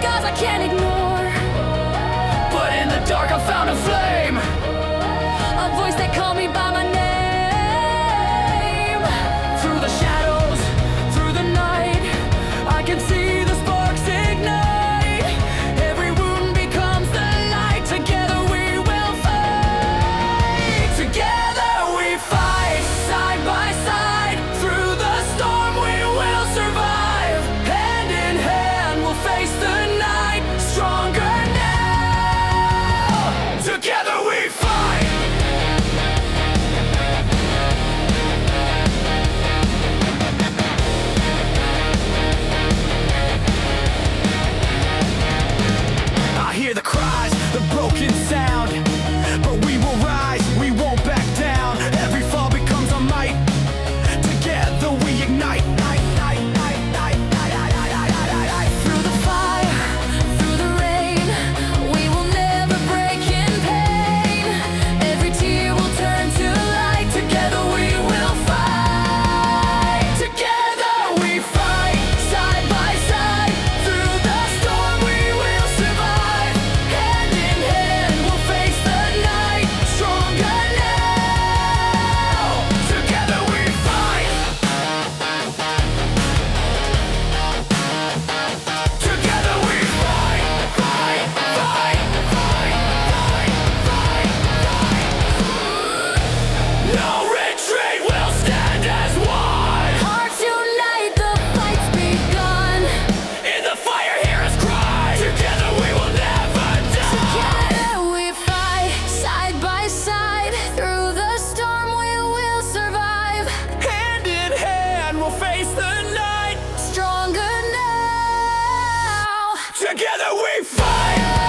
scars I can't ignore. But in the dark I found a flame, A voice that called me by my name. through the shadows, through the night, I can see the sparks ignite. Every wound becomes the light. Together we will fight. Together we fight, side by side. Through the storm we will survive. Hand in hand we'll face the night. Stronger now. Together we fight. I hear the cries, the broken sound, but we will rise, we won't back down. Every fall becomes a might. Together we ignite. Through the fire, through the rain, we will never break in pain. Every tear will turn to light. Together we will fight. Together we fight, side by side. Through the storm we will survive. Hand in hand we'll face the night. Stronger now. Together we fight. Together we fight, fight, fight, fight, fight, fight, fight. No retreat, we'll stand as one. Hearts unite, the fight's begun. In the fire, hear us cry. Together we will never die. Together we fight, side by side. Through the storm we will survive. Hand in hand, we'll face the night. Stronger now. Together we fight.